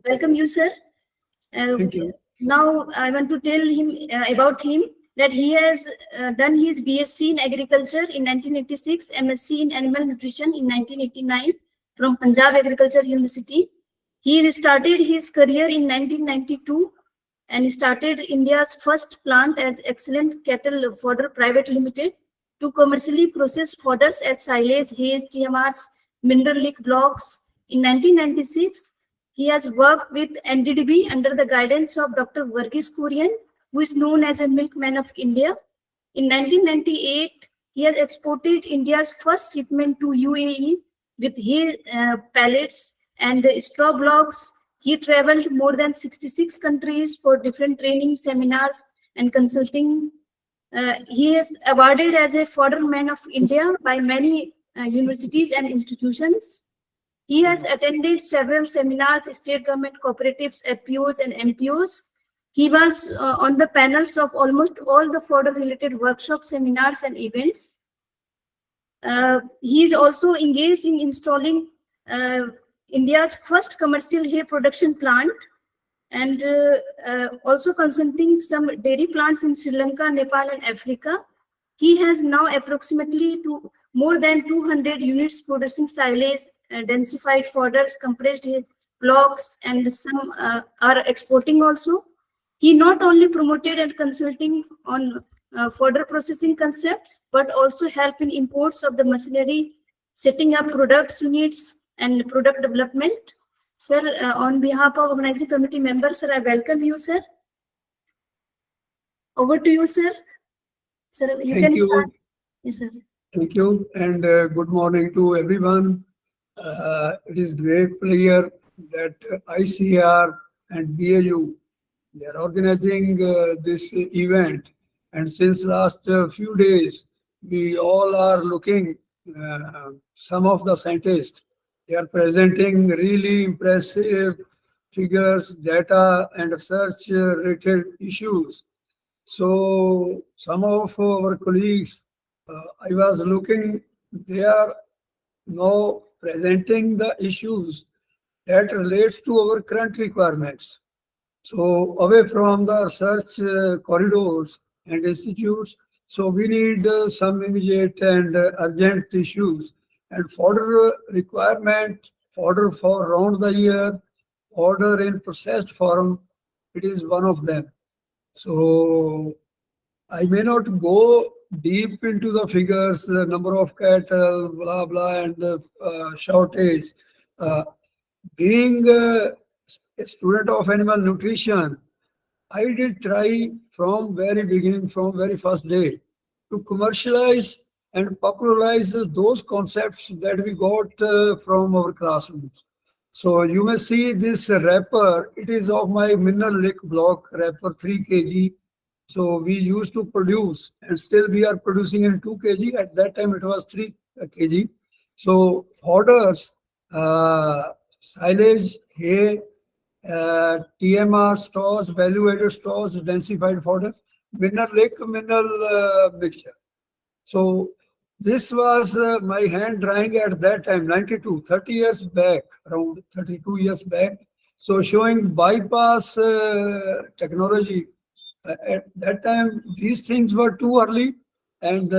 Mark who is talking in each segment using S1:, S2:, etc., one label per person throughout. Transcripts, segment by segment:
S1: welcome you, sir.
S2: Thank you.
S1: Now I want to tell him about him that he has done his BSc in agriculture in 1986, MSc in animal nutrition in 1989 from Punjab Agriculture University. He started his career in 1992 and started India's first plant as Excellent Cattle Fodder Private Limited to commercially process fodders as silage, hays, TMRs, mineral leak blocks. In 1996, he has worked with NDDB under the guidance of Dr. Varghese Kurian, who is known as a milkman of India. In 1998, he has exported India's first shipment to UAE with his pallets and straw blocks. He traveled more than 66 countries for different training seminars and consulting. He is awarded as a Fodder Man of India by many universities and institutions. He has attended several seminars, state government cooperatives, FPOs and MPOs. He was on the panels of almost all the fodder-related workshops, seminars and events. He is also engaged in installing India's first commercial hay production plant and also consulting some dairy plants in Sri Lanka, Nepal and Africa. He has now approximately more than 200 units producing silage, densified fodders, compressed blocks, and some are exporting also. He not only promoted and consulting on fodder processing concepts, but also help in imports of the machinery, setting up products units and product development. Sir, on behalf of organizing committee members, sir, I welcome you, sir. Over to you, sir. Sir, you
S2: Thank
S1: can
S2: you.
S1: start. Yes, sir.
S2: Thank you, and good morning to everyone. It is great pleasure that ICR and BAU, they are organizing this event, and since last few days, we all are looking, some of the scientists, they are presenting really impressive figures, data, and research related issues. So some of our colleagues, I was looking, they are now presenting the issues that relates to our current requirements. So away from the research corridors and institutes, so we need some immediate and urgent issues. And fodder requirement, fodder for round the year, fodder in processed form, it is one of them. So I may not go deep into the figures, the number of cattle, blah, blah, and the shortage. Being a student of animal nutrition, I did try from very beginning, from very first day, to commercialize and popularize those concepts that we got from our classrooms. So you may see this wrapper, it is of my mineral lick block wrapper 3 kg. So we used to produce, and still we are producing in 2 kg. At that time it was 3 kg. So fodders, silage, hay, TMR straws, value-added straws, densified fodders, mineral lick, mineral mixture. So this was my hand drying at that time, 92, 30 years back, around 32 years back. So showing bypass technology. At that time, these things were too early, and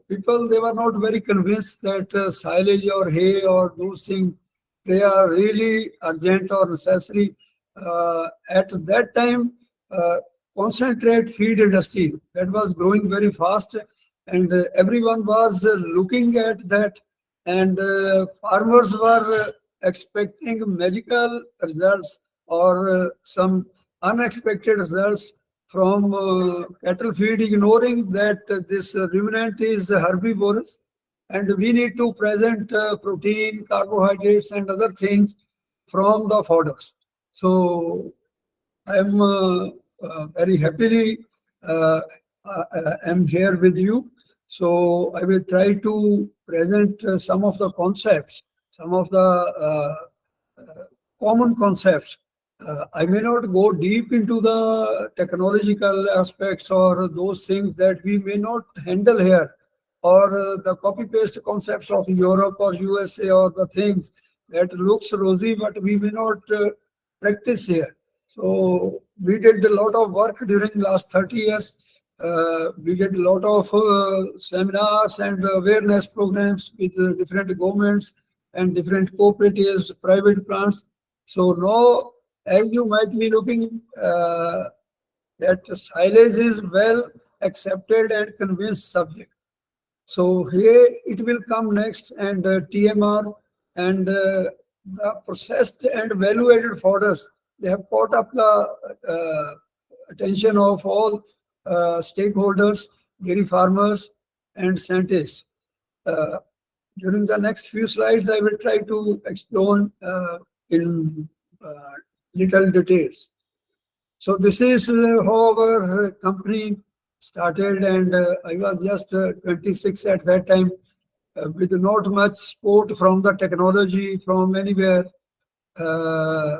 S2: people, they were not very convinced that silage or hay or those things, they are really urgent or necessary. At that time, concentrate feed industry, that was growing very fast, and everyone was looking at that, and farmers were expecting magical results or some unexpected results from cattle feed, ignoring that this ruminant is herbivorous, and we need to present protein, carbohydrates, and other things from the fodders. So I am very happily am here with you. So I will try to present some of the concepts, some of the common concepts. I may not go deep into the technological aspects or those things that we may not handle here, or the copy-paste concepts of Europe or USA, or the things that looks rosy, but we may not practice here. So we did a lot of work during last 30 years. We did a lot of seminars and awareness programs with different governments and different cooperatives, private plants. So now, as you might be looking, that silage is well accepted and convinced subject. So here it will come next, and TMR and the processed and value-added fodders, they have caught up the attention of all stakeholders, dairy farmers, and scientists. Uh, During the next few slides, I will try to explain in little details. So this is how our company started, and I was just 26 at that time, with not much support from the technology from anywhere. Uh,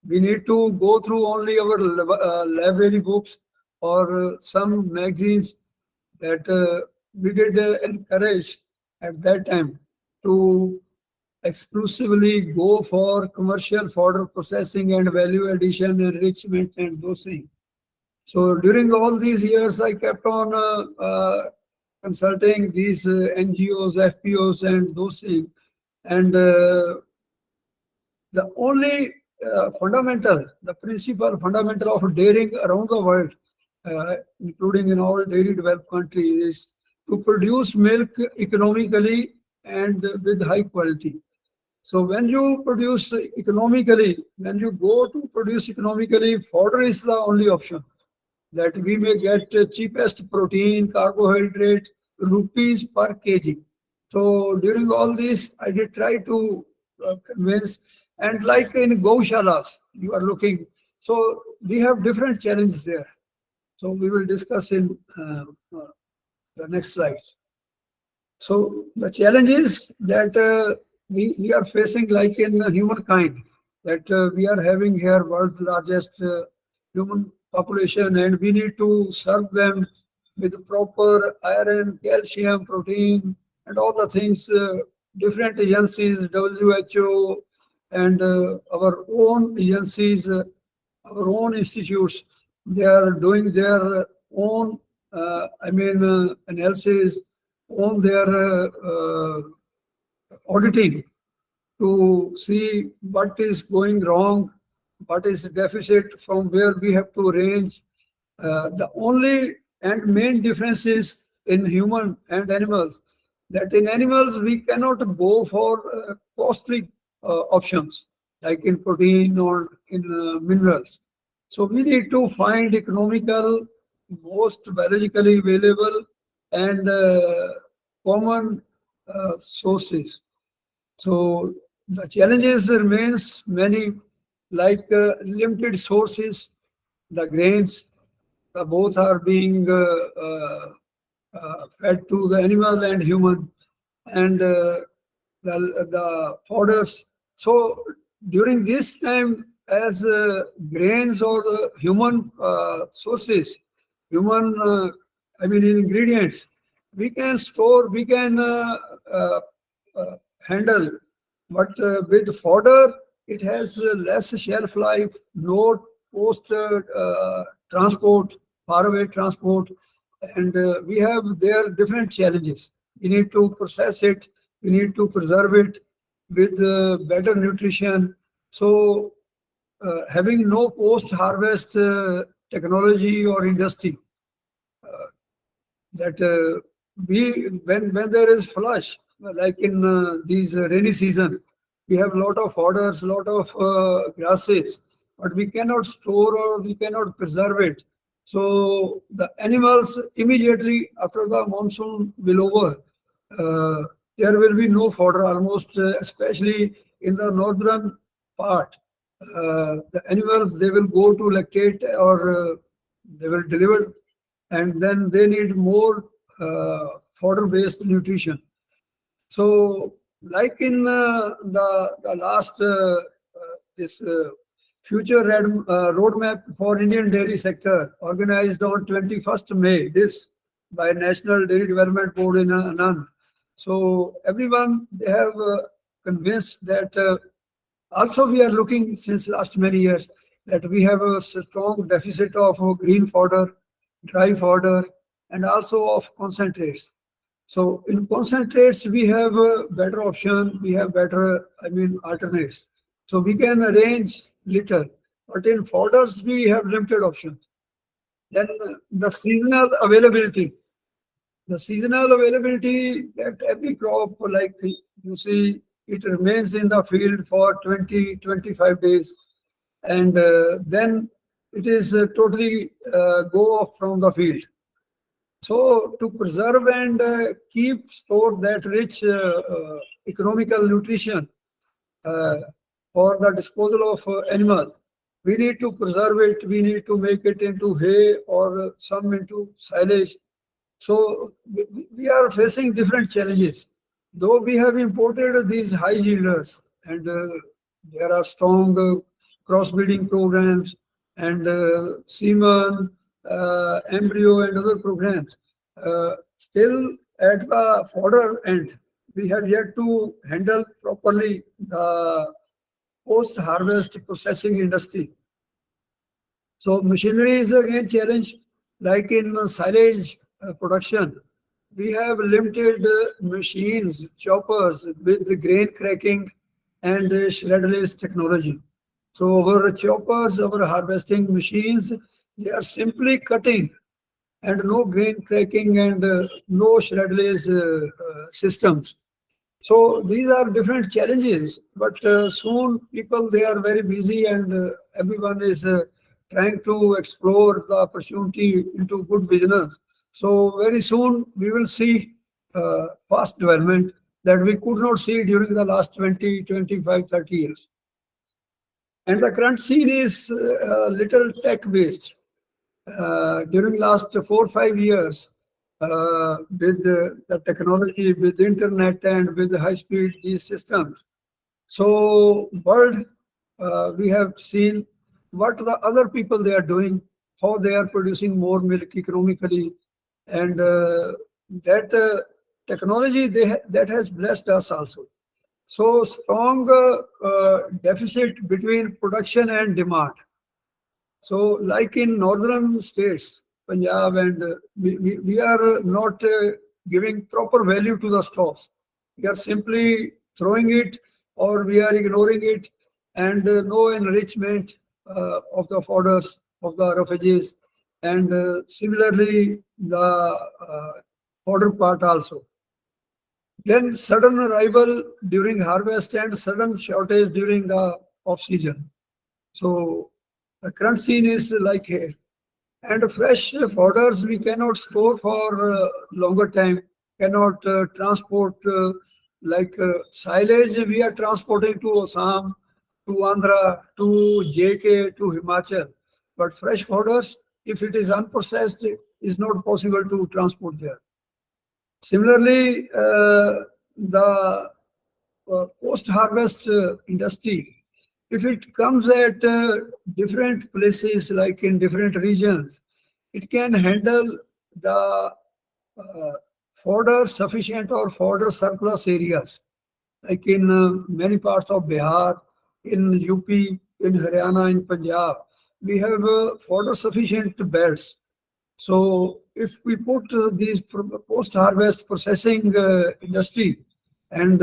S2: we need to go through only our library books or some magazines that we did encourage at that time to exclusively go for commercial fodder processing and value addition, enrichment, and those things. So during all these years, I kept on consulting these NGOs, FPOs, and those things. And the only the principal fundamental of dairying around the world, including in all dairy developed countries, is to produce milk economically and with high quality. So when you produce economically, when you go to produce economically, fodder is the only option that we may get cheapest protein, carbohydrate, rupees per kg. So during all this, I did try to convince, and like in Gaushalas, you are looking. So we have different challenges there. So we will discuss in the next slides. So the challenge is that we are facing, like in humankind, that we are having here world's largest human population, and we need to serve them with proper iron, calcium, protein, and all the things. Different agencies, WHO, and our own agencies, our own institutes, they are doing their own, analysis on their auditing to see what is going wrong, what is the deficit, from where we have to arrange. The only and main difference is in human and animals, that in animals we cannot go for costly options like in protein or in minerals. So we need to find economical, most biologically available, and common sources. So the challenges remains many, like limited sources, the grains, both are being fed to the animal and human, and the fodders. So during this time, as grains or human sources, human, ingredients, we can store, we can handle. But with fodder, it has less shelf life, no post transport, faraway transport, and we have their different challenges. We need to process it, we need to preserve it with better nutrition. So having no post harvest technology or industry, that we when there is flush, like in these rainy season, we have a lot of fodders, lot of grasses, but we cannot store or we cannot preserve it. So the animals immediately after the monsoon will over, there will be no fodder almost, especially in the northern part. The animals, they will go to lactate, or they will deliver, and then they need more fodder-based nutrition. So, like in the last this future roadmap for Indian dairy sector, organized on 21st May, this by National Dairy Development Board in Anand. So everyone, they have convinced that Also, we are looking since last many years that we have a strong deficit of green fodder, dry fodder, and also of concentrates. So in concentrates, we have a better option. We have better, alternates. So we can arrange litter. But in fodders, we have limited options. Then the seasonal availability. The seasonal availability that every crop, like you see, it remains in the field for 20-25 days. And then it is totally go off from the field. So to preserve and keep store that rich economical nutrition uh, for the disposal of animal, we need to preserve it. We need to make it into hay or some into silage. So we are facing different challenges. Though we have imported these high yielders and there are strong crossbreeding programs and semen, embryo and other programs. Still at the fodder end, we have yet to handle properly the post-harvest processing industry. So machinery is again challenge, like in silage production. We have limited machines, choppers with the grain cracking and shredless technology. So our choppers, our harvesting machines, they are simply cutting and no grain cracking and no shredless systems. So these are different challenges, but soon people they are very busy and everyone is trying to explore the opportunity into good business. So very soon we will see fast development that we could not see during the last 20, 25, 30 years. And the current scene is little tech based. During last 4 5 years, with the technology, with the internet and with the high speed these systems. So world, we have seen what the other people they are doing, how they are producing more milk economically, and that technology that has blessed us also. So strong deficit between production and demand. So, like in northern states, Punjab, and we are not giving proper value to the stocks. We are simply throwing it or we are ignoring it, and no enrichment of the fodders, of the roughages, and similarly the fodder part also. Then sudden arrival during harvest and sudden shortage during the off season. So the current scene is like here. And fresh fodders we cannot store for longer time, cannot transport like silage we are transporting to Assam, to Andhra, to JK, to Himachal. But fresh fodders, if it is unprocessed, is not possible to transport there. Similarly, the post-harvest industry, if it comes at different places, like in different regions, it can handle the uh, fodder sufficient or fodder surplus areas, like in many parts of Bihar, in UP, in Haryana, in Punjab. We have fodder sufficient belts. So if we put these post-harvest processing industry and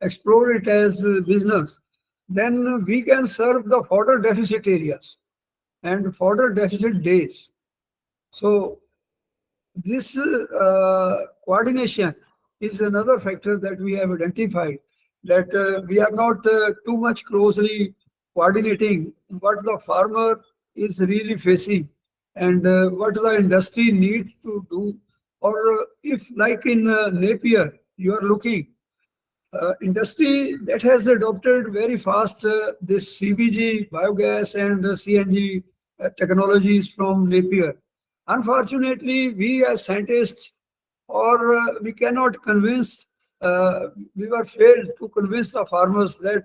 S2: explore it as a business, then we can serve the fodder deficit areas and fodder deficit days. So this coordination is another factor that we have identified, that we are not too much closely coordinating what the farmer is really facing and what the industry needs to do. Or if like in Napier, you are looking, industry that has adopted very fast this CBG, biogas and CNG technologies from Napier. Unfortunately, we as scientists, or we cannot convince, we were failed to convince the farmers that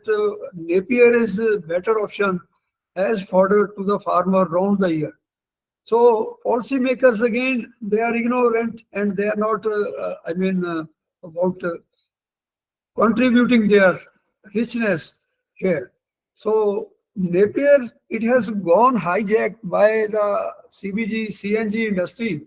S2: Napier is a better option as fodder to the farmer round the year. So policymakers again, they are ignorant and they are not, about contributing their richness here. So Napier, it has gone hijacked by the CBG, CNG industry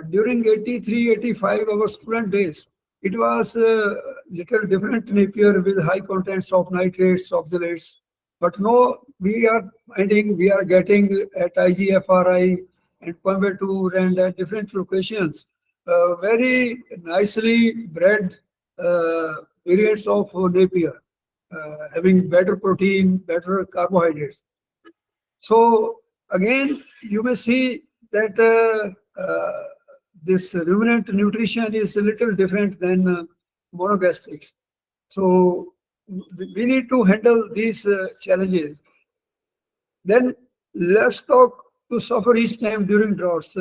S2: during 83, 85, our student days. It was little different Napier with high contents of nitrates, oxalates. But no, we are finding, we are getting at IGFRI and Coimbatore and at different locations very nicely bred variants of Napier, having better protein, better carbohydrates. So again, you may see that this ruminant nutrition is a little different than monogastrics. So we need to handle these challenges. Then livestock to suffer each time during droughts.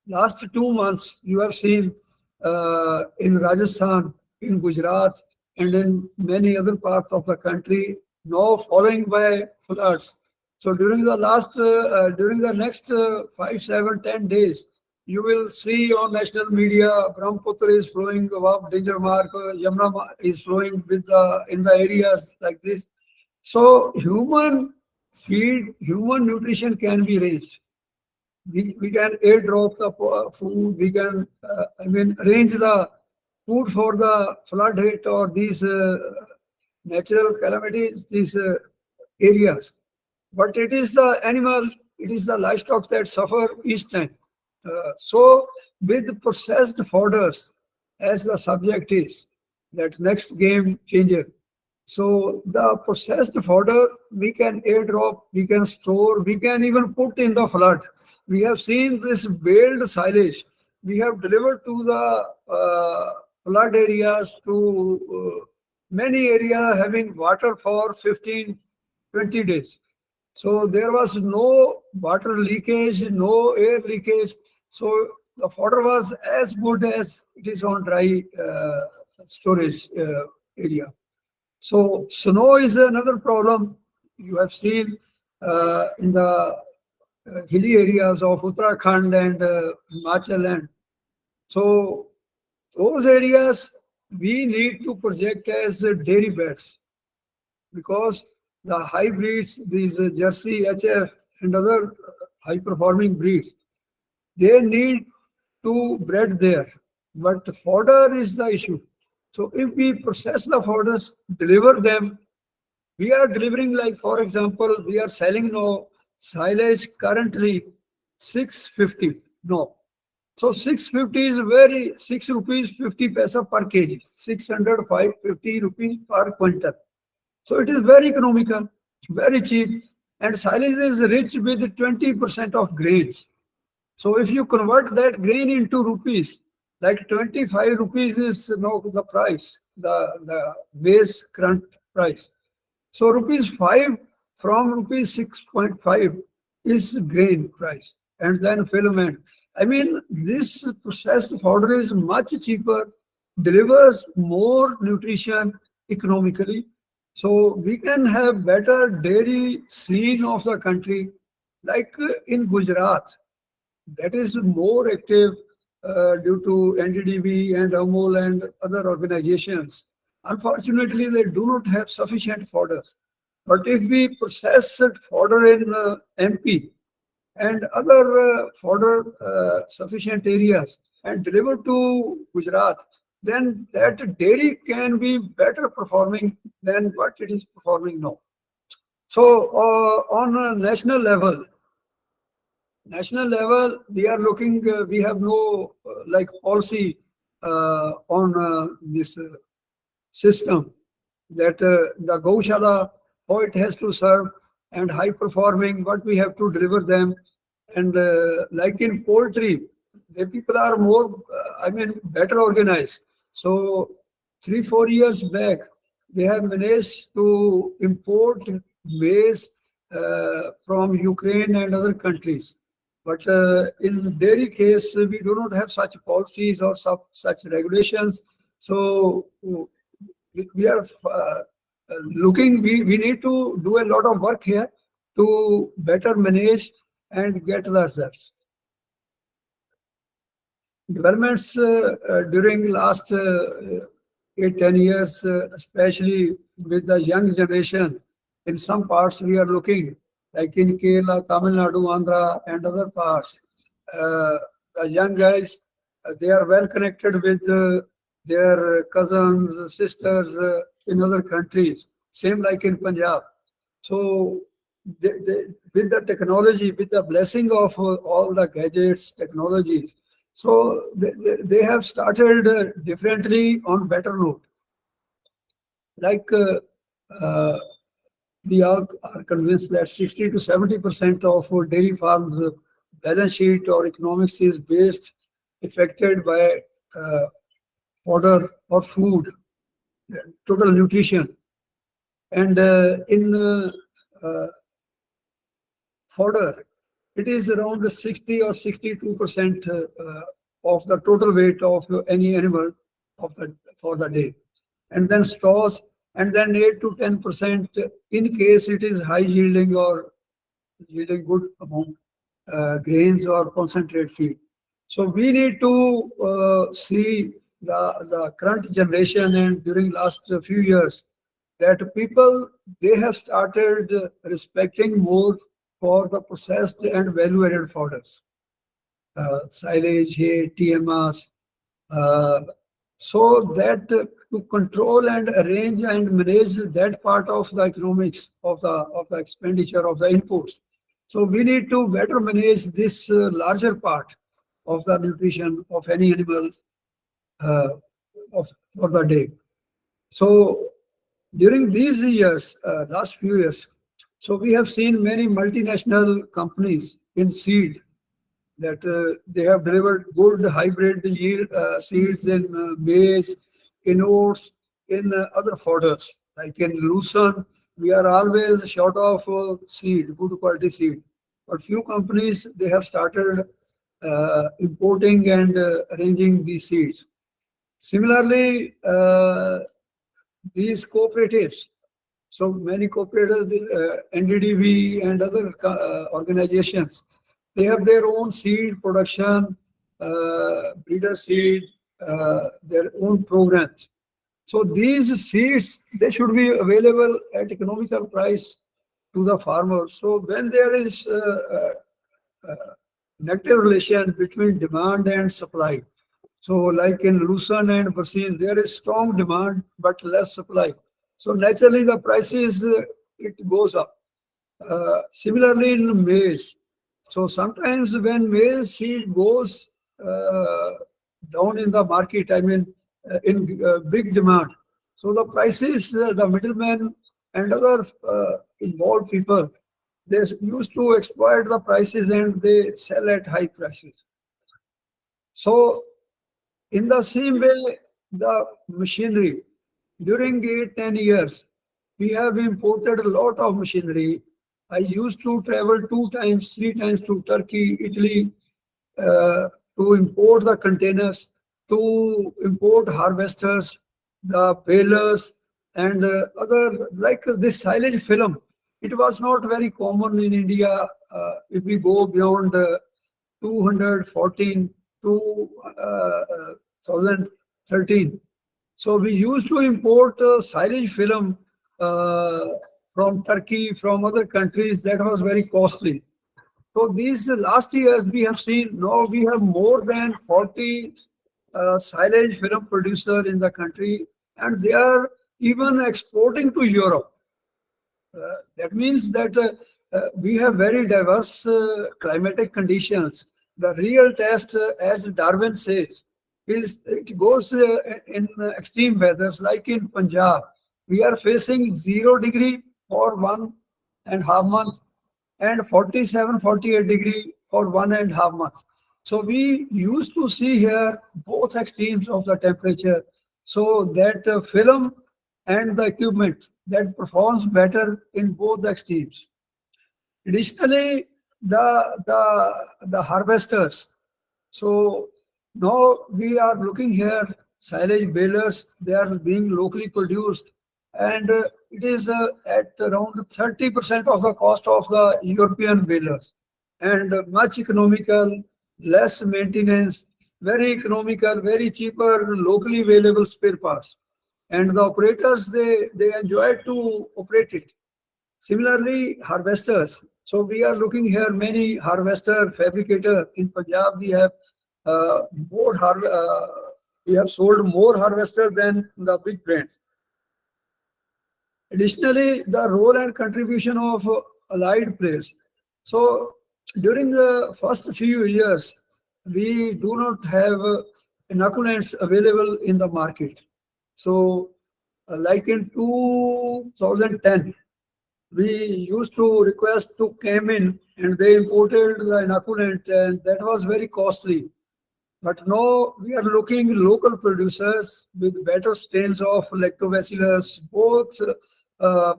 S2: Last 2 months, you have seen in Rajasthan, in Gujarat, and in many other parts of the country, now following by floods. So during the next 5, 7, 10 days, you will see on national media, Brahmaputra is flowing above danger mark, Yamuna is flowing with in the areas like this. So human nutrition can be raised. We can airdrop the food, we can, arrange the food for the flood hit or these natural calamities, these areas. But it is the animal, it is the livestock that suffer each time. So with processed fodders, as the subject is, that next game changer. So the processed fodder, we can airdrop, we can store, we can even put in the flood. We have seen this baled silage. We have delivered to the flood areas, to many areas having water for 15, 20 days. So there was no water leakage, no air leakage. So the fodder was as good as it is on dry storage area. So snow is another problem you have seen in the hilly areas of Uttarakhand and Himachal. And so those areas we need to project as dairy beds, because the hybrids, these Jersey, HF and other high performing breeds, they need to bred there. But fodder is the issue. So if we process the fodders, deliver them, we are delivering, like for example, we are selling now silage currently 650. No. So 650 is very 6 rupees 50 paisa per kg, 600, 550 rupees per quintal. So it is very economical, very cheap, and silage is rich with 20% of grains. So if you convert that grain into rupees, like 25 rupees is now the price, the base current price. So rupees 5 from rupees 6.5 is grain price, and then filament. I mean, this processed fodder is much cheaper, delivers more nutrition economically. So we can have better dairy scene of the country, like in Gujarat, that is more active due to NDDB and AMOL and other organizations. Unfortunately, they do not have sufficient fodder. But if we process fodder in MP and other fodder sufficient areas and deliver to Gujarat, then that dairy can be better performing than what it is performing now. So on a national level, we are looking, we have no like policy on this system, that the Gaushala, how it has to serve, and high performing, what we have to deliver them. And like in poultry, the people are more, better organized. So 3, 4 years back, they have managed to import maize from Ukraine and other countries. But in dairy case, we do not have such policies or such regulations. So we are looking, we need to do a lot of work here to better manage and get the results. Developments during last 8, 10 years, especially with the young generation. In some parts we are looking, like in Kerala, Tamil Nadu, Andhra, and other parts. The young guys, they are well connected with their cousins, sisters in other countries. Same like in Punjab. So with the technology, with the blessing of all the gadgets, technologies, so they have started differently on better note. Like uh, we all are convinced that 60 to 70% of our dairy farms balance sheet or economics is based affected by uh, fodder or food, total nutrition. And in fodder, it is around 60 or 62% of the total weight of any animal of the for the day. And then straws, and then 8 to 10% in case it is high yielding or yielding good amount grains or concentrate feed. So we need to see the current generation and during last few years that people, they have started respecting more for the processed and value-added fodders, silage, hay, TMRs, uh, so that to control and arrange and manage that part of the economics of the expenditure of the inputs. So we need to better manage this larger part of the nutrition of any animal uh, for the day. So during these years, last few years, so we have seen many multinational companies in seed that they have delivered good hybrid yield seeds in maize, in oats, in other fodders. Like in lucerne, we are always short of seed, good quality seed. But few companies, they have started importing and arranging these seeds. Similarly, these cooperatives, so many cooperatives, NDDB and other organizations, they have their own seed production, breeder seed, their own programs. So these seeds, they should be available at economical price to the farmer. So when there is negative relation between demand and supply, so like in lucerne and Brazil, there is strong demand but less supply. So naturally the prices, it goes up. Similarly in maize. So sometimes when maize seed goes down in the market, I mean in big demand, so the prices, the middlemen and other involved people, they used to exploit the prices and they sell at high prices. So in the same way, the machinery, during 8, 10 years, we have imported a lot of machinery. I used to travel 2 times, 3 times to Turkey, Italy, to import the containers, to import harvesters, the balers, and other, like this silage film. It was not very common in India. If we go beyond 214 to 2013. So we used to import silage film uh, from Turkey, from other countries. That was very costly. So these last years we have seen, now we have more than 40 silage film producer in the country, and they are even exporting to Europe. That means that we have very diverse climatic conditions. The real test, as Darwin says, is it goes in extreme weathers, like in Punjab. We are facing 0 degree for 1.5 months and 47, 48 degree for 1.5 months. So we used to see here both extremes of the temperature, so that film and the equipment that performs better in both the extremes. Additionally, the harvesters. So now we are looking here, silage balers, they are being locally produced, and it is at around 30% of the cost of the European balers, and much economical, less maintenance, very economical, very cheaper, locally available spare parts. and the operators, they enjoy to operate it. Similarly, harvesters. So we are looking here many harvester fabricator in Punjab. We have uh, more har- uh, we have sold more harvester than the big brands. Additionally, the role and contribution of allied players. So during the first few years, we do not have inoculants available in the market. So like in 2010, we used to request to come in and they imported the inoculant, and that was very costly. But now we are looking local producers with better strains of lactobacillus, both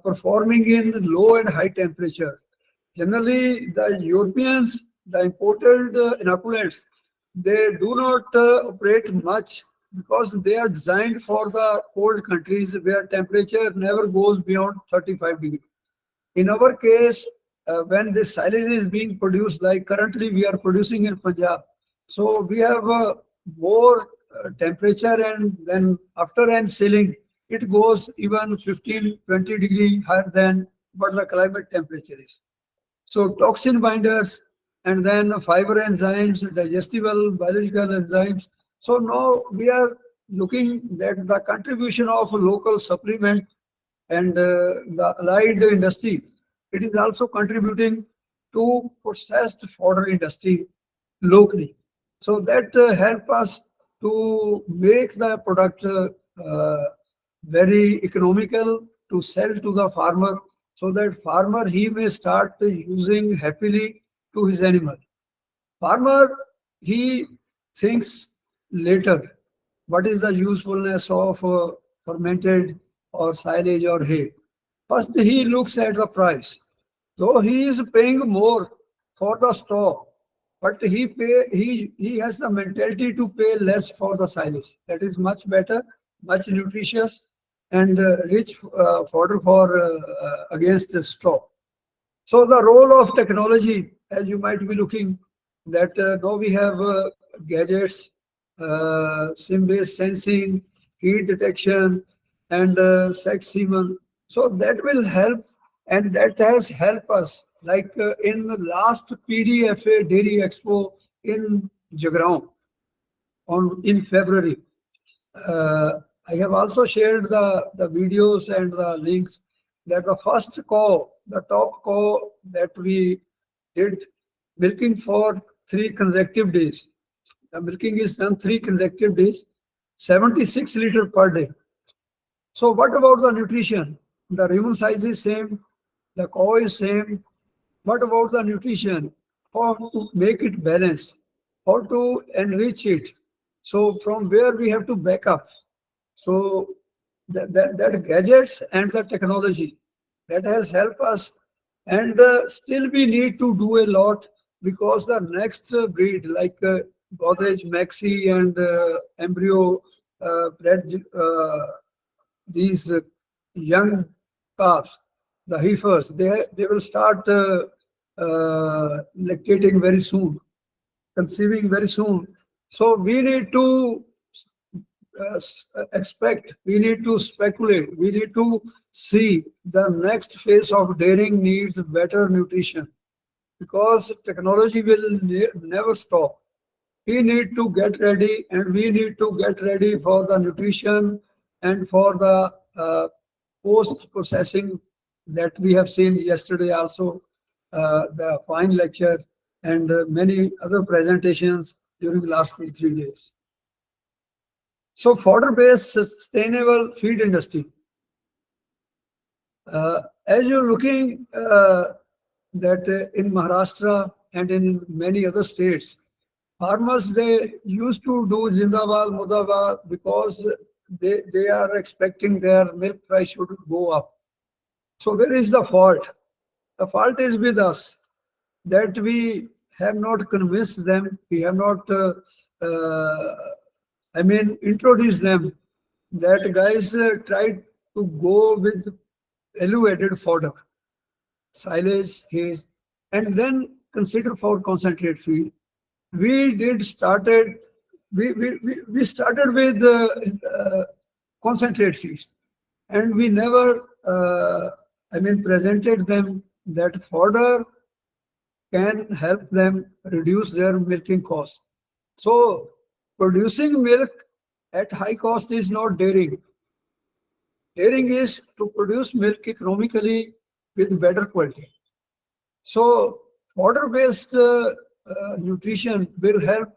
S2: performing in low and high temperature. Generally, the Europeans, the imported inoculants, they do not operate much because they are designed for the cold countries where temperature never goes beyond 35 degrees. In our case, when this silage is being produced, like currently we are producing in Punjab, so we have more temperature, and then after and sealing, it goes even 15, 20 degree higher than what the climate temperature is. So toxin binders and then fiber enzymes, digestible biological enzymes. So now we are looking that the contribution of local supplement and the allied industry, it is also contributing to processed fodder industry locally. So that help us to make the product very economical to sell to the farmer, so that farmer he may start using happily to his animal. Farmer, he thinks later what is the usefulness of fermented or silage or hay. First, he looks at the price. Though he is paying more for the straw, but he has the mentality to pay less for the silage. That is much better, much nutritious, and rich fodder for against the straw. So the role of technology, as you might be looking, that now we have gadgets, SIM-based sensing, heat detection, and sex semen. So that will help, and that has helped us. Like in the last PDFA Dairy Expo in Jagraon in February, I have also shared the videos and the links that the first cow, the top cow that we did milking for 3 consecutive days. The milking is done 3 consecutive days, 76 liter per day. So what about the nutrition? The rumen size is same, the cow is same. What about the nutrition? How to make it balanced? How to enrich it? So from where we have to back up? So that gadgets and the technology that has helped us, and still we need to do a lot because the next breed like Godrej Maxi and embryo bred these young calves, the heifers, they will start lactating very soon, conceiving very soon. So we need to expect, we need to speculate, we need to see the next phase of dairying needs better nutrition because technology will never stop. We need to get ready, and we need to get ready for the nutrition and for the post processing that we have seen yesterday also, the fine lecture and many other presentations during the last 2 3 days. So fodder-based sustainable feed industry. As you're looking that in Maharashtra and in many other states, farmers, they used to do Zindabad, Murdabad because they are expecting their milk price should go up. So where is the fault? The fault is with us that we have not convinced them, we have not introduce them that guys try to go with elevated fodder, silage, hay, and then consider for concentrate feed. We did started, we started with concentrate feeds. And we never, presented them that fodder can help them reduce their milking cost. So producing milk at high cost is not dairying. Dairying is to produce milk economically with better quality. So fodder-based nutrition will help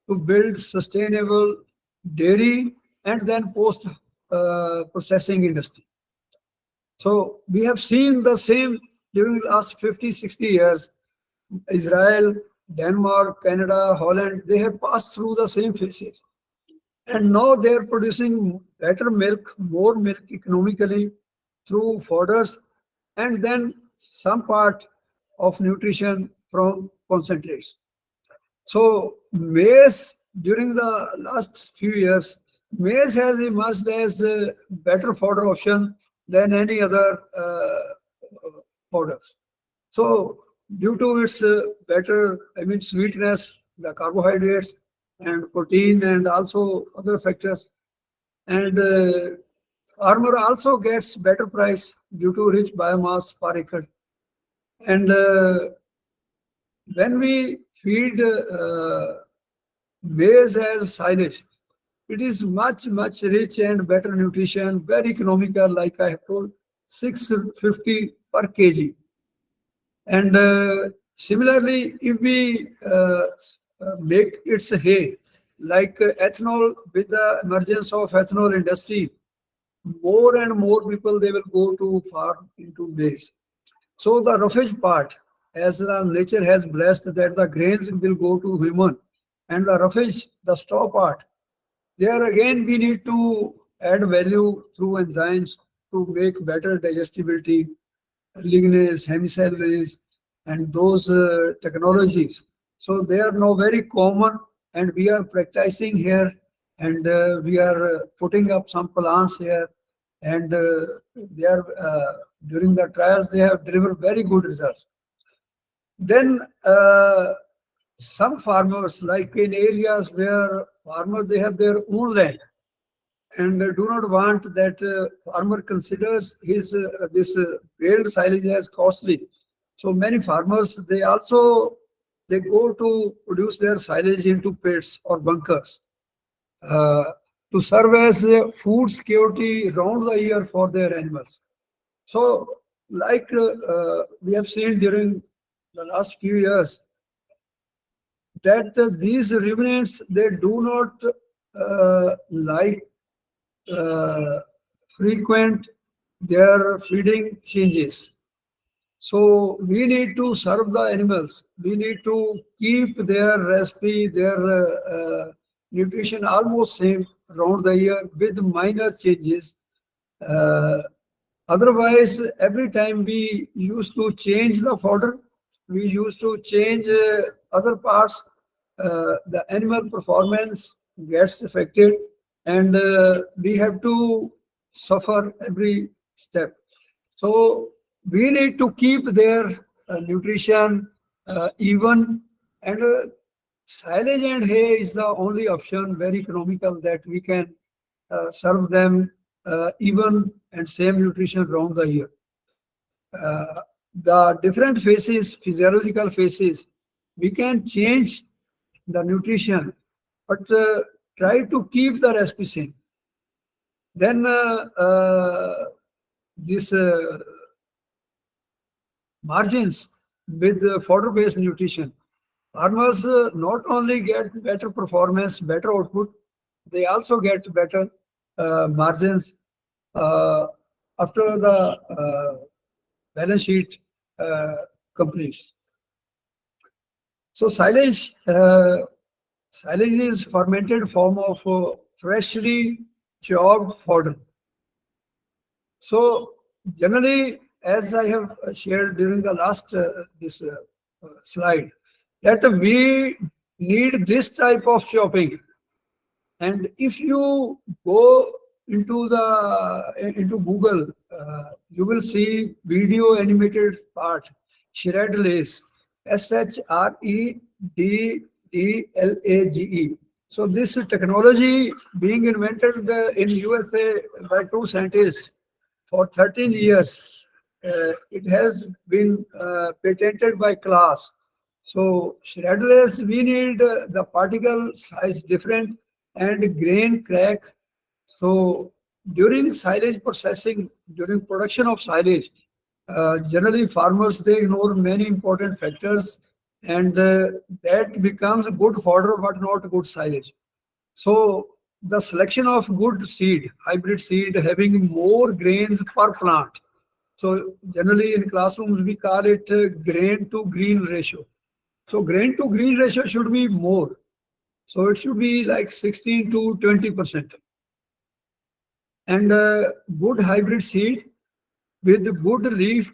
S2: to build sustainable dairy and then post processing industry. So we have seen the same during the last 50, 60 years. Israel, Denmark, Canada, Holland, they have passed through the same phases. And now they are producing better milk, more milk economically through fodders, and then some part of nutrition from concentrates. So maize during the last few years, maize has emerged as a better fodder option than any other fodders. So due to its better, sweetness, the carbohydrates and protein and also other factors, and farmer also gets better price due to rich biomass per acre. And when we feed maize as silage, it is much, much rich and better nutrition, very economical, like I have told, 650 per kg. And similarly, if we make its hay, like ethanol, with the emergence of ethanol industry, more and more people, they will go to farm into maize. So the roughage part, as the nature has blessed that the grains will go to human, and the roughage, the straw part, there again we need to add value through enzymes to make better digestibility, lignase, hemicellulase, and those technologies. So they are now very common, and we are practicing here, and we are putting up some plants here, and they are during the trials they have delivered very good results. Then some farmers, like in areas where farmers they have their own land and do not want that farmer considers his this baled silage as costly. So many farmers they go to produce their silage into pits or bunkers uh, to serve as food security round the year for their animals. So like we have seen during the last few years that these ruminants they do not like frequent their feeding changes. So we need to serve the animals. We need to keep their recipe, their nutrition almost same around the year with minor changes. Uh, Otherwise, every time we used to change the fodder, we used to change other parts, the animal performance gets affected, and we have to suffer every step. So we need to keep their nutrition even, and silage and hay is the only option, very economical, that we can serve them even and same nutrition around the year. The different phases, physiological phases, we can change the nutrition, but try to keep the recipe same. Then this margins with fodder-based nutrition, farmers not only get better performance, better output, they also get better margins after the balance sheet completes. So silage is fermented form of freshly chopped fodder. So generally, as I have shared during the last this slide, that we need this type of chopping. And if you go into Google, you will see video animated part, shred lace, SHREDDLAGE. So this technology being invented in USA by two scientists for 13 years, it has been patented by class. So shredderless, we need the particle size different and grain crack. So during silage processing, during production of silage, generally farmers they ignore many important factors, and that becomes good fodder but not good silage. So the selection of good seed, hybrid seed having more grains per plant. So generally in classrooms we call it grain to green ratio. So grain to green ratio should be more. So it should be like 16 to 20%. And good hybrid seed with good leaf,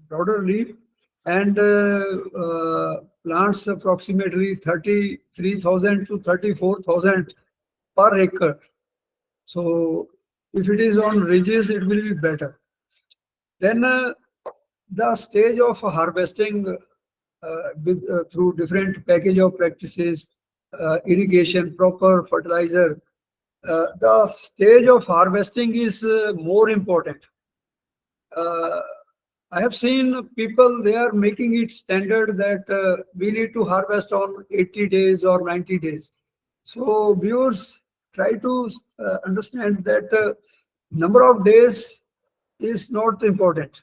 S2: broader leaf, and plants approximately 33,000 to 34,000 per acre. So if it is on ridges, it will be better. Then the stage of harvesting through different package of practices, irrigation, proper fertilizer, the stage of harvesting is more important. Uh, I have seen people, they are making it standard that we need to harvest on 80 days or 90 days. So viewers try to understand that number of days is not important.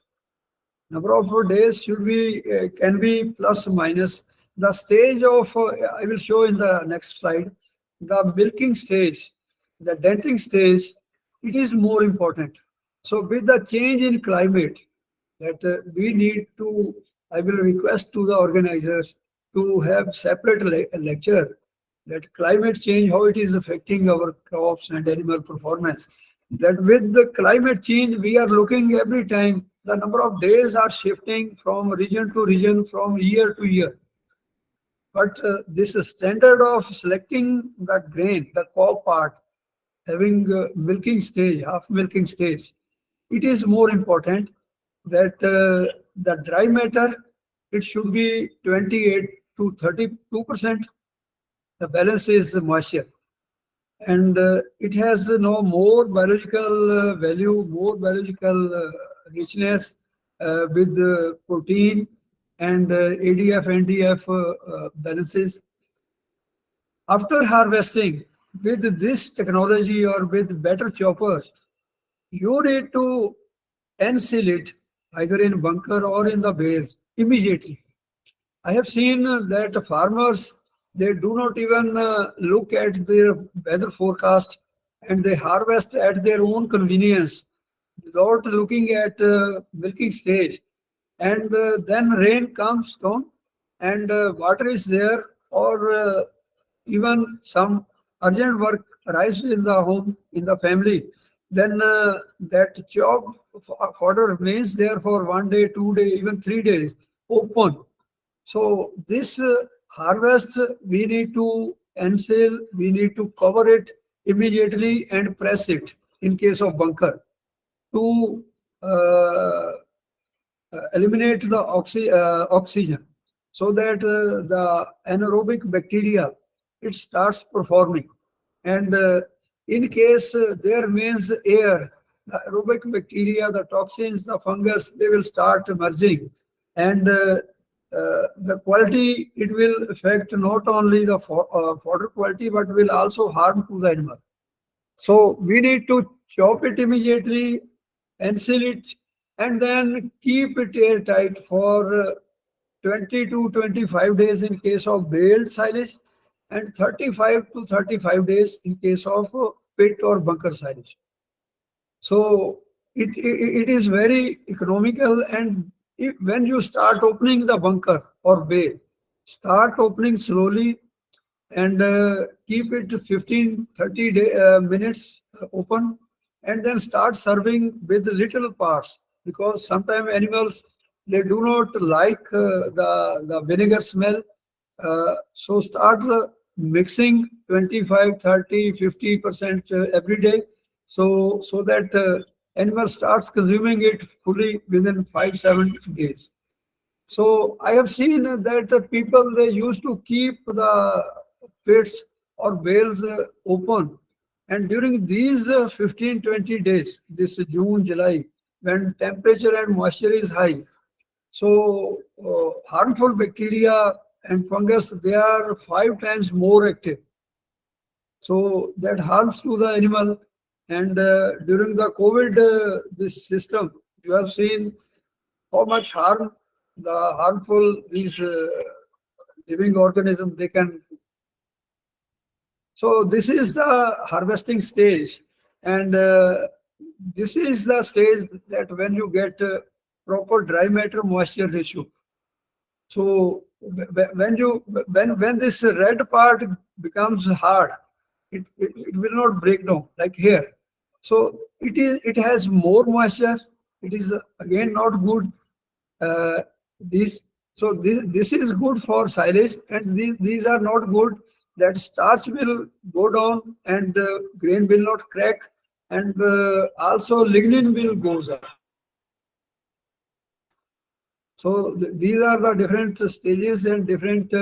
S2: Number of days should be can be plus minus. The stage of I will show in the next slide. The milking stage, the denting stage, it is more important. So with the change in climate, that we need to, I will request to the organizers to have separate lecture that climate change, how it is affecting our crops and animal performance. That with the climate change, we are looking every time, the number of days are shifting from region to region, from year to year. But this standard of selecting the grain, the cob part, having milking stage, half milking stage, it is more important that the dry matter, it should be 28 to 32%. The balance is moisture. And it has no more biological value, more biological richness with protein and ADF, NDF balances. After harvesting, with this technology or with better choppers, you need to unseal it either in bunker or in the bales immediately. I have seen that farmers, they do not even look at their weather forecast, and they harvest at their own convenience without looking at milking stage. And then rain comes down and water is there, or even some urgent work arrives in the home, in the family, then that job fodder remains there for 1 day, 2 day, even 3 days open. So this harvest, we need to unseal, we need to cover it immediately and press it in case of bunker to eliminate the oxygen, so that the anaerobic bacteria, it starts performing. And in case there remains air, the aerobic bacteria, the toxins, the fungus, they will start merging. And the quality, it will affect not only the fodder quality, but will also harm to the animal. So we need to chop it immediately and seal it, and then keep it airtight for 20 to 25 days in case of baled silage, and 35 to 35 days in case of pit or bunker silage. So it is very economical. And when you start opening the bunker or bale, start opening slowly and keep it 15 30 minutes open, and then start serving with little parts, because sometimes animals, they do not like the vinegar smell. So start mixing 25 30 50% every day, so that animal starts consuming it fully within 5 7 days. So I have seen that people, they used to keep the pits or bales open. And during these 15-20 days, this June, July, when temperature and moisture is high, so harmful bacteria and fungus, they are 5 times more active. So that harms to the animal. And during the COVID, this system, you have seen how much harmful these living organisms they can. So this is the harvesting stage, and this is the stage that when you get proper dry matter moisture ratio. So when this red part becomes hard, it will not break down like here. So it has more moisture. It is again not good. Uh, these so this is good for silage, and these are not good. That starch will go down, and grain will not crack, and also lignin will goes up. So these are the different stages and different.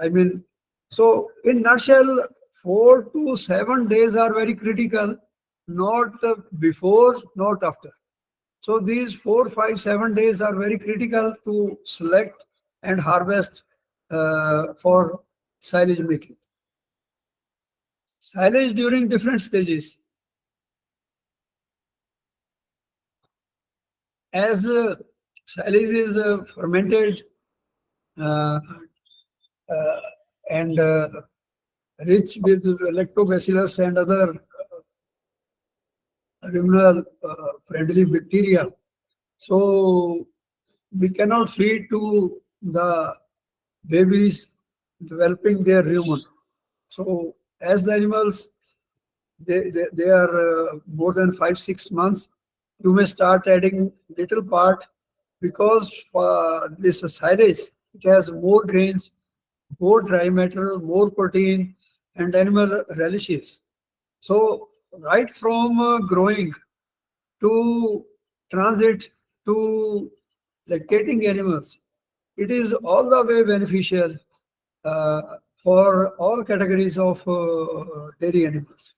S2: I mean, so in nutshell, 4 to 7 days are very critical, not before, not after. So these 4, 5, 7 days are very critical to select and harvest for silage making. Silage during different stages. As silage is fermented uh, uh, and rich with lactobacillus and other ruminal friendly bacteria. So we cannot feed to the babies developing their rumen. So as the animals, they are more than 5, 6 months, you may start adding little part because this silage, it has more grains, more dry matter, more protein, and animal relishes. So right from growing to transit to lactating animals, it is all the way beneficial uh, for all categories of dairy animals.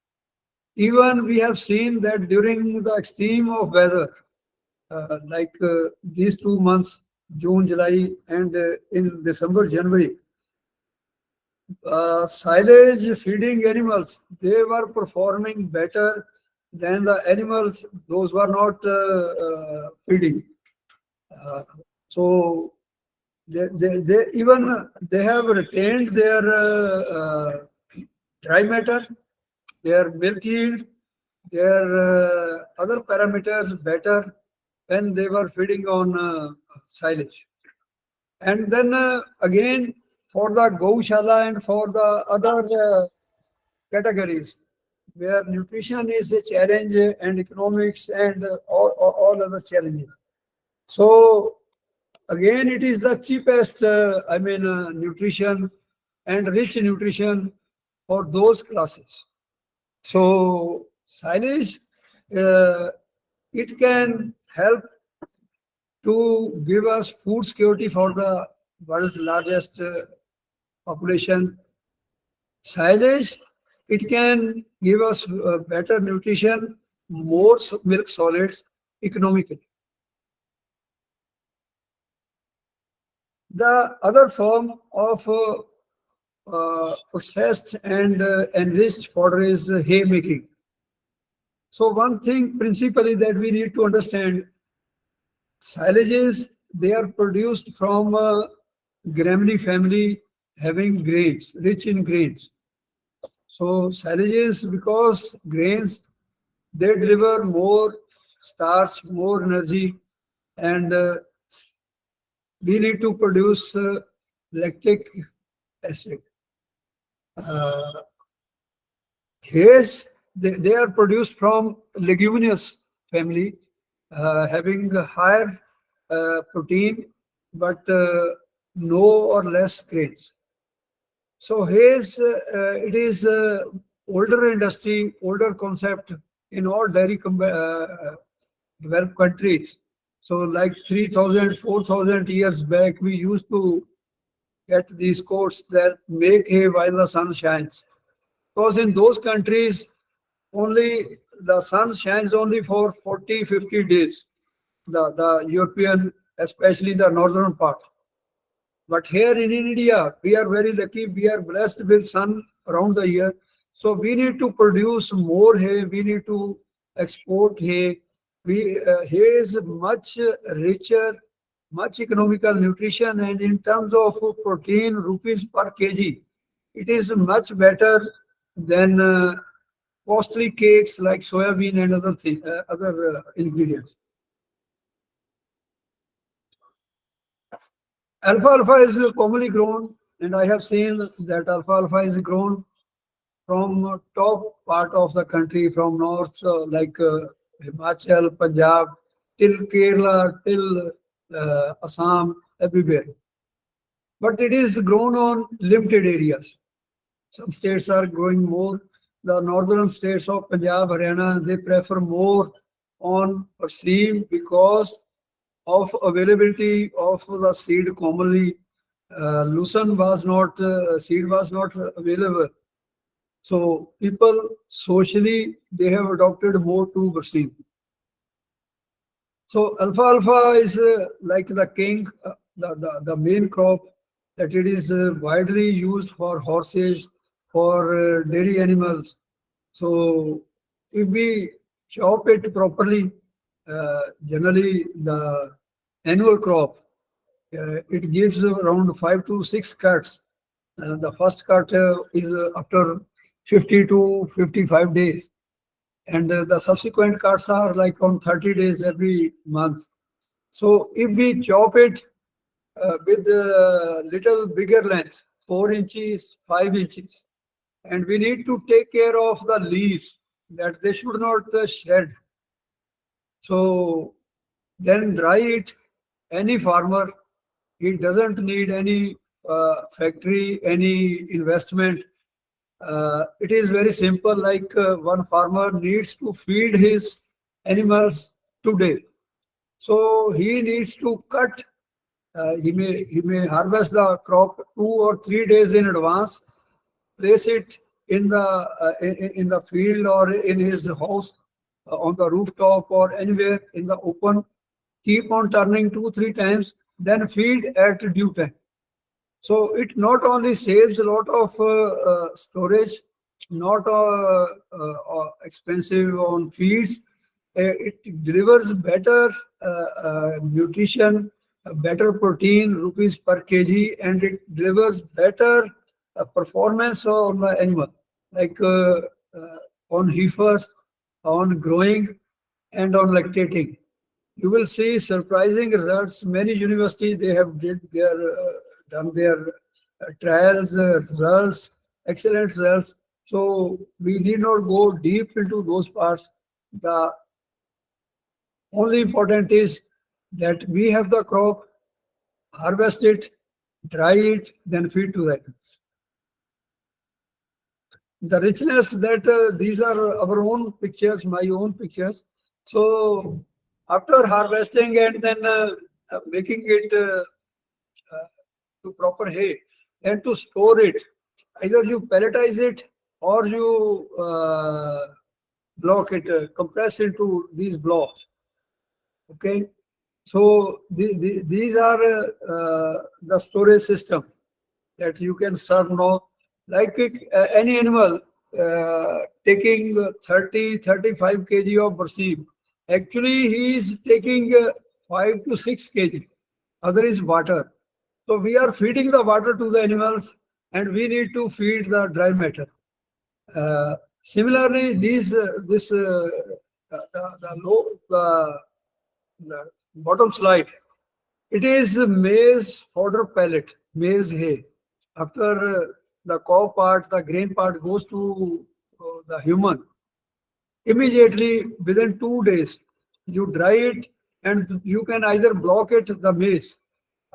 S2: Even we have seen that during the extreme of weather, like these 2 months, June, July, and in December, January, silage feeding animals, they were performing better than the animals, those were not feeding. Uh, so they even they have retained their dry matter, their milk yield, their other parameters better when they were feeding on silage. And then again, for the Gaushala and for the other categories where nutrition is a challenge and economics and all other challenges. So again, it is the cheapest, nutrition and rich nutrition for those classes. So silage, uh, it can help to give us food security for the world's largest population. Silage, it can give us better nutrition, more milk solids economically. The other form of processed and enriched fodder is hay making. So one thing principally that we need to understand, silages, they are produced from Graminy family having grains, rich in grains. So silages, because grains, they deliver more starch, more energy, and we need to produce lactic acid. Uh, Hays, they are produced from leguminous family, having a higher protein, but no or less grains. So haze, it is older industry, older concept in all dairy developed countries. So like 3,000, 4,000 years back, we used to get these quotes that make hay while the sun shines. Because in those countries, only the sun shines only for 40, 50 days. The European, especially the northern part. But here in India, we are very lucky. We are blessed with sun around the year. So we need to produce more hay. We need to export hay. Hay is much richer, much economical nutrition, and in terms of protein, rupees per kg, it is much better than costly cakes like soybean and other ingredients. Alfalfa is commonly grown, and I have seen that alfalfa is grown from top part of the country, from north like Himachal, Punjab, till Kerala, till Assam, everywhere. But it is grown on limited areas. Some states are growing more. The northern states of Punjab, Haryana, they prefer more on seed because of availability of the seed commonly. Lucerne was not, seed was not available. So people socially, they have adopted more to Brazil. So alfalfa is like the king, the main crop that it is widely used for horses, for dairy animals. So if we chop it properly, generally the annual crop, it gives around 5 to 6 cuts. The first cut is after 50 to 55 days. And the subsequent cuts are like on 30 days every month. So if we chop it with little bigger length, 4 inches, 5 inches, and we need to take care of the leaves that they should not shred. So then dry it. Any farmer, he doesn't need any factory, any investment. It is very simple. Like one farmer needs to feed his animals today, so he needs to cut. He may harvest the crop 2 or 3 days in advance, place it in the field or in his house, on the rooftop or anywhere in the open. Keep on turning 2, 3 times, then feed at due time. So it not only saves a lot of storage, not expensive on feeds, it delivers better nutrition, better protein, rupees per kg, and it delivers better performance on the animal, like on heifers, on growing, and on lactating. You will see surprising results. Many universities, they have done their trials, results, excellent results. So we need not go deep into those parts. The only important is that we have the crop, harvest it, dry it, then feed to the animals. The richness that these are our own pictures, my own pictures. So after harvesting and then making it to proper hay, and to store it, either you pelletize it or you block it, compress into these blocks. Okay, so these are the storage system that you can serve now. Like any animal taking 30-35 kg of perceive, actually he is taking 5 to 6 kg. Other is water. So we are feeding the water to the animals, and we need to feed the dry matter. Similarly, the bottom slide, it is maize fodder pellet, maize hay. After the cow part, the grain part goes to the human. Immediately within 2 days, you dry it, and you can either block it, the maize.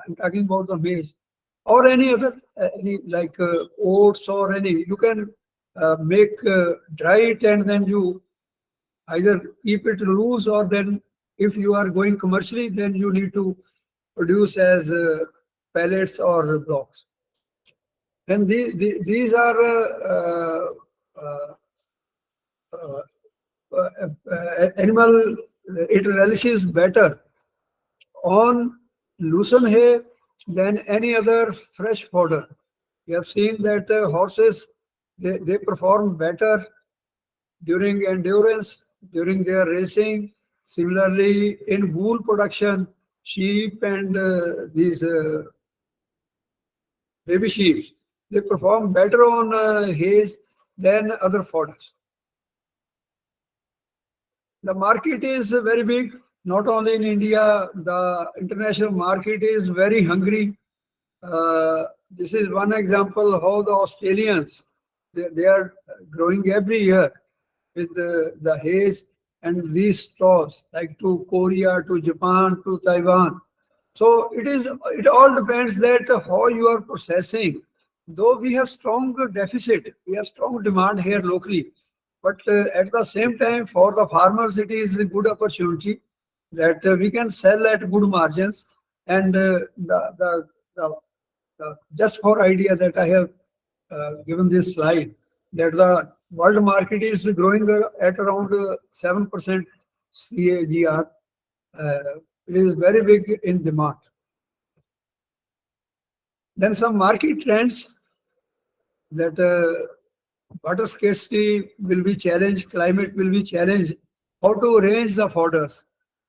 S2: I'm talking about the maize, or any other, any like oats or any. You can make dry it, and then you either keep it loose, or then if you are going commercially, then you need to produce as pellets or blocks. And these are uh, animal, it relishes better on loosen hay than any other fresh fodder. You have seen that horses, they perform better during endurance, during their racing. Similarly, in wool production, sheep and these baby sheep, they perform better on hays than other fodders. The market is very big, not only in India, the international market is very hungry. This is one example how the Australians, they are growing every year with the haze and these stores, like to Korea, to Japan, to Taiwan. So it all depends that how you are processing. Though we have strong deficit, we have strong demand here locally, but at the same time, for the farmers, it is a good opportunity that we can sell at good margins. And just for idea that I have given this slide, that the world market is growing at around 7% CAGR. It is very big in demand. Then some market trends that water scarcity will be challenged, climate will be challenged, how to arrange the fodders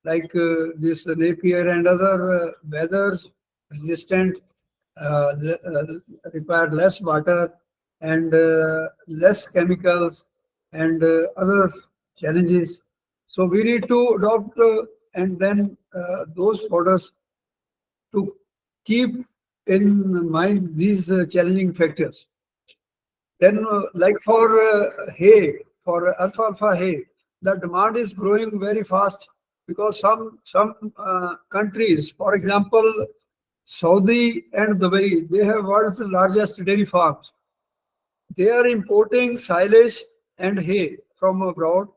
S2: like this Napier and other weathers resistant, require less water and less chemicals and other challenges. So we need to adopt and then those fodders to keep in mind these challenging factors. Then, like for hay, for alfalfa hay, the demand is growing very fast because some countries, for example, Saudi and Dubai, they have world's largest dairy farms. They are importing silage and hay from abroad,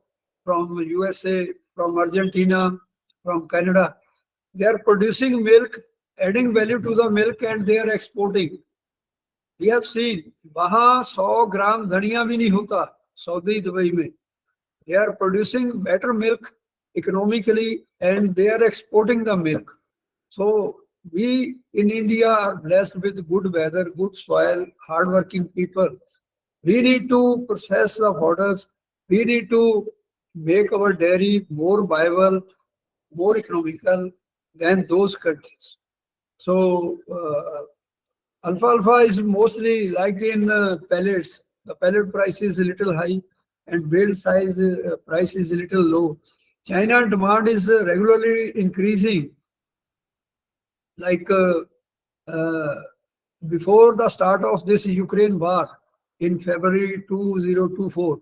S2: from USA, from Argentina, from Canada. They are producing milk, adding value to the milk, and they are exporting. We have seen वहाँ 100 ग्राम धनिया भी नहीं होता Saudi Dubai में. They are producing better milk economically and they are exporting the milk. So we in India are blessed with good weather, good soil, hardworking people. We need to process the fodders. We need to make our dairy more viable, more economical than those countries. So alfalfa is mostly liked in pellets. The pellet price is a little high and bale size price is a little low. China demand is regularly increasing. Like before the start of this Ukraine war in February 2024,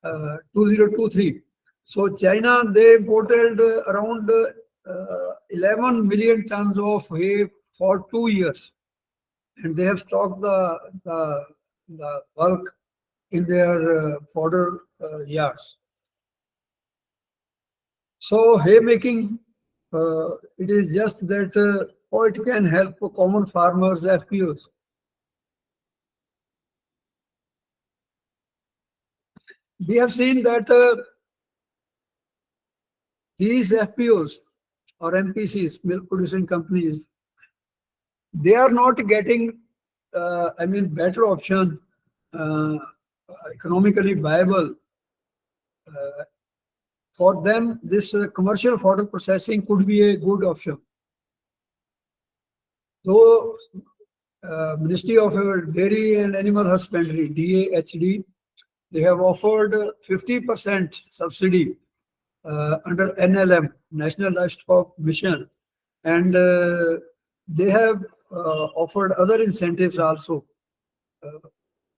S2: 2023. So China, they imported around 11 million tons of hay for 2 years. And they have stocked the bulk in their fodder yards. So haymaking, it is just that how it can help common farmers, FPOs. We have seen that these FPOs or MPCs, milk producing companies, they are not getting, better option, economically viable. For them, this commercial fodder processing could be a good option. So, Ministry of Dairy and Animal Husbandry, DAHD, they have offered 50% subsidy under NLM, National Livestock Mission, and they have offered other incentives also.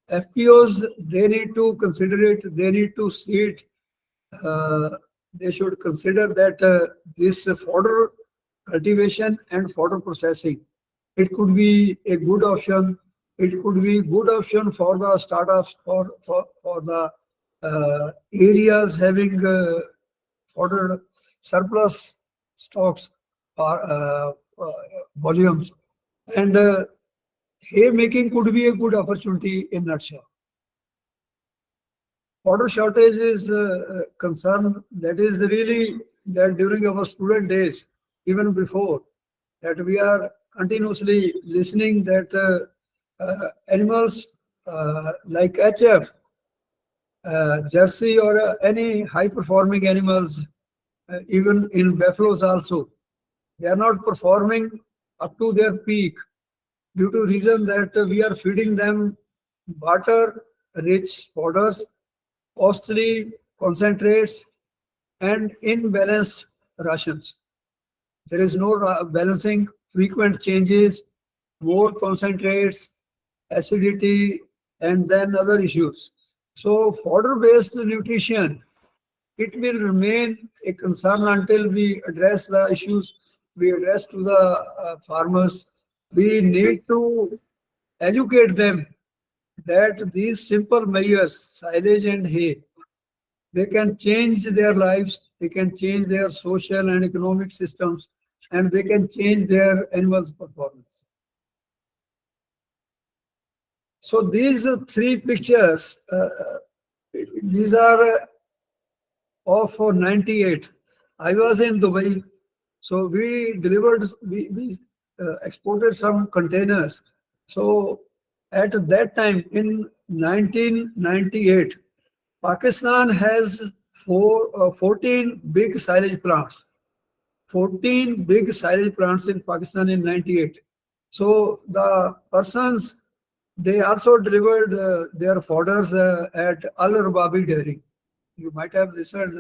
S2: FPOs, they need to consider it, they need to see it. They should consider that this fodder cultivation and fodder processing, it could be a good option. It could be good option for the startups, for the areas having fodder surplus stocks or volumes. And hay making could be a good opportunity in nutshell. Water shortage is a concern that is really that during our student days, even before, that we are continuously listening that animals like HF, Jersey or any high performing animals, even in buffaloes also, they are not performing up to their peak due to reason that we are feeding them water rich fodders, costly concentrates, and imbalanced rations. There is no balancing, frequent changes, more concentrates, acidity, and then other issues. So fodder-based nutrition, it will remain a concern until we address the issues we address to the farmers. We need to educate them that these simple measures, silage and hay, they can change their lives, they can change their social and economic systems, and they can change their animals' performance. So these three pictures, these are of 98. I was in Dubai, so we delivered, we exported some containers. So at that time in 1998, Pakistan has 14 big silage plants. 14 big silage plants in Pakistan in 98. So the persons, they also delivered their fodders at Al Rababi Dairy. You might have listened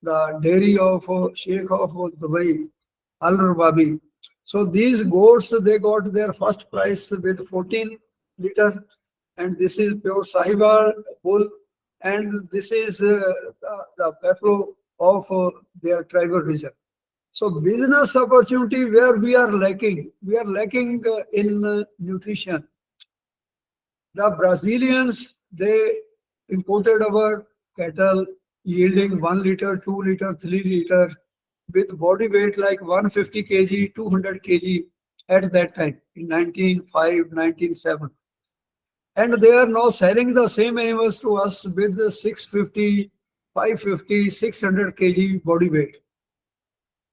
S2: the dairy of Sheikh of Dubai, Al Rababi. So these goats, they got their first prize with 14 liter, and this is pure Sahiwal bull, and this is the buffalo of their tribal region. So business opportunity where we are lacking in nutrition. The Brazilians, they imported our cattle yielding 1 liter, 2 liter, 3 liter with body weight like 150 kg, 200 kg at that time in 1905, 1907. And they are now selling the same animals to us with the 650, 550, 600 kg body weight.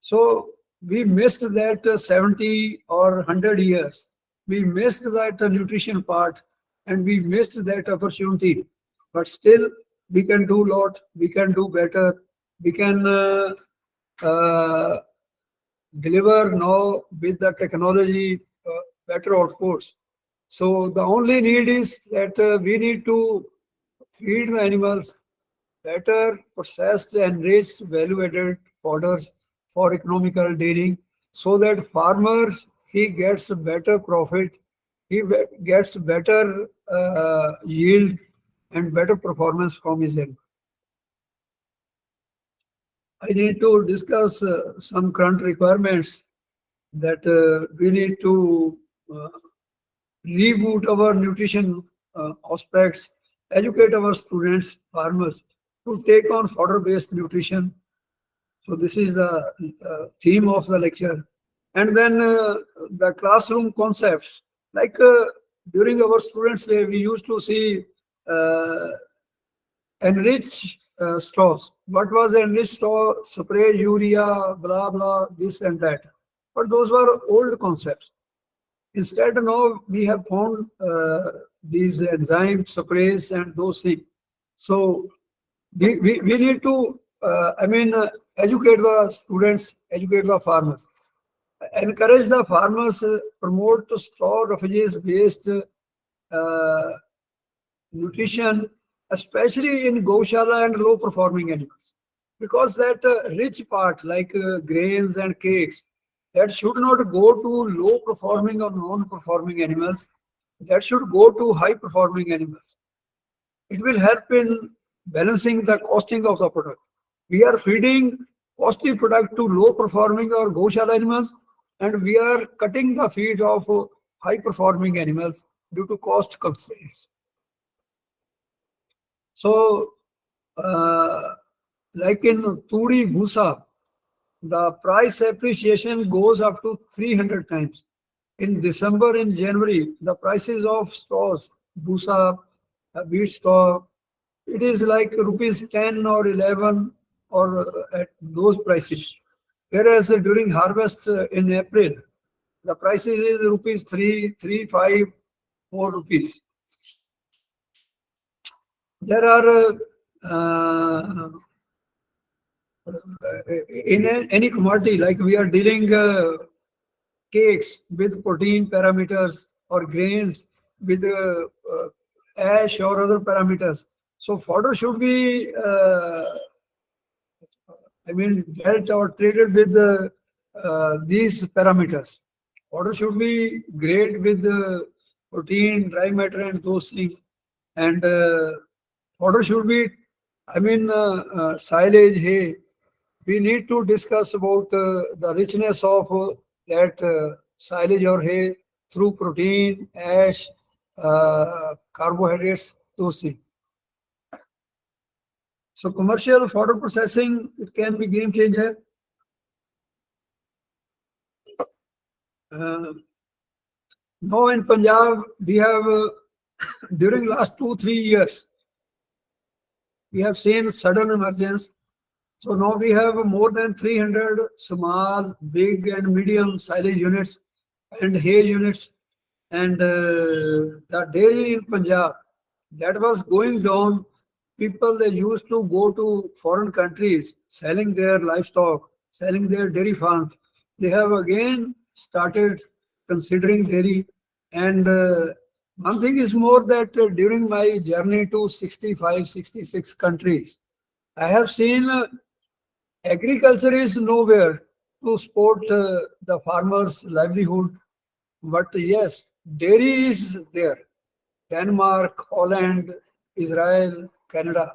S2: So we missed that 70 or 100 years. We missed that nutrition part and we missed that opportunity. But still, we can do a lot. We can do better. We can uh, deliver now with the technology better outputs. So the only need is that we need to feed the animals better processed and enriched value-added fodders for economical dairying so that farmers, he gets better profit, gets better yield and better performance from his animal. I need to discuss some current requirements that we need to uh, reboot our nutrition aspects, educate our students, farmers to take on fodder-based nutrition. So this is the theme of the lecture. And then the classroom concepts. Like during our students' day, we used to see uh, enriched straws. What was enriched straw? Spray urea, blah, blah, this and that. But those were old concepts. Instead, now we have found these enzyme sprays and those things. So we need to, educate the students, educate the farmers, encourage the farmers, promote straw refugees based nutrition, especially in Goshala and low performing animals. Because that rich part, like grains and cakes, that should not go to low performing or non performing animals, that should go to high performing animals. It will help in balancing the costing of the product. We are feeding costly product to low performing or Goshala animals, and we are cutting the feed of high performing animals due to cost constraints. So, like in Turi Bhusa, the price appreciation goes up to 300 times. In December, in January, the prices of stores, busa, wheat store, it is like rupees 10 or 11 or at those prices. Whereas during harvest in April, the prices is rupees 3, 3, 5, 4 rupees. There are any commodity like we are dealing cakes with protein parameters or grains with ash or other parameters. So fodder should be, dealt or traded with these parameters. Fodder should be great with protein, dry matter, and those things. And fodder should be, silage, hay. We need to discuss about the richness of that silage or hay through protein, ash, carbohydrates, those things. So commercial fodder processing, it can be game changer. Uh, Now in Punjab, we have during last 2, 3 years, we have seen sudden emergence. So now we have more than 300 small, big, and medium silage units and hay units. And the dairy in Punjab, that was going down. People, they used to go to foreign countries selling their livestock, selling their dairy farms. They have again started considering dairy. And one thing is more that during my journey to 65, 66 countries, I have seen agriculture is nowhere to support the farmers' livelihood. But yes, dairy is there. Denmark, Holland, Israel, Canada.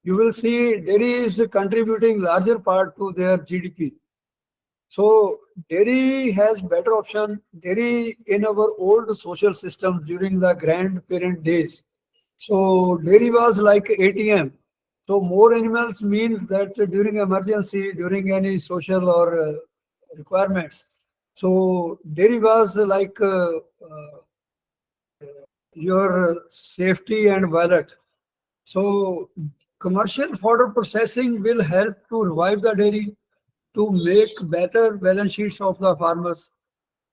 S2: You will see dairy is contributing larger part to their GDP. So dairy has better option. Dairy in our old social system during the grandparent days. So dairy was like ATM. So more animals means that during emergency, during any social or requirements. So dairy was like your safety and wallet. So commercial fodder processing will help to revive the dairy, to make better balance sheets of the farmers,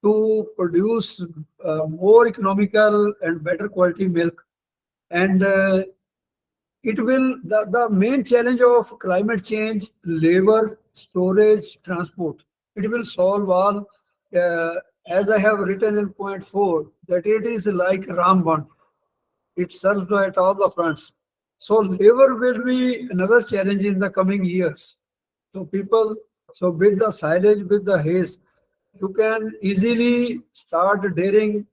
S2: to produce more economical and better quality milk. And it will, the main challenge of climate change, labor, storage, transport, it will solve all, as I have written in point 4, that it is like Ramban. It serves at all the fronts. So labor will be another challenge in the coming years. So people, so with the silage, with the haze, you can easily start dairying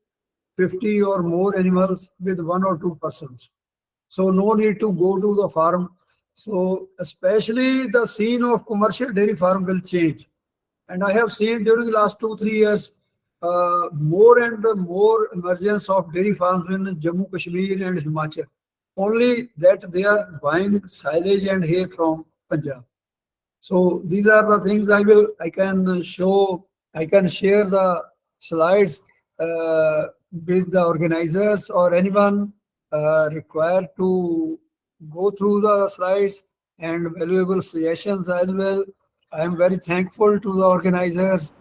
S2: 50 or more animals with 1 or 2 persons. So no need to go to the farm. So especially the scene of commercial dairy farm will change. And I have seen during the last 2, 3 years, more and more emergence of dairy farms in Jammu, Kashmir and Himachal. Only that they are buying silage and hay from Punjab. So these are the things I can show, I can share the slides with the organizers or anyone required to go through the slides and valuable suggestions as well. I am very thankful to the organizers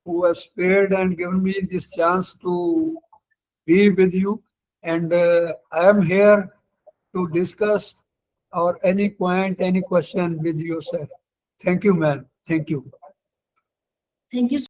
S2: who have spared and given me this chance to be with you. And I am here to discuss or any point, any question with you, sir. Thank you, ma'am. Thank you.
S1: Thank you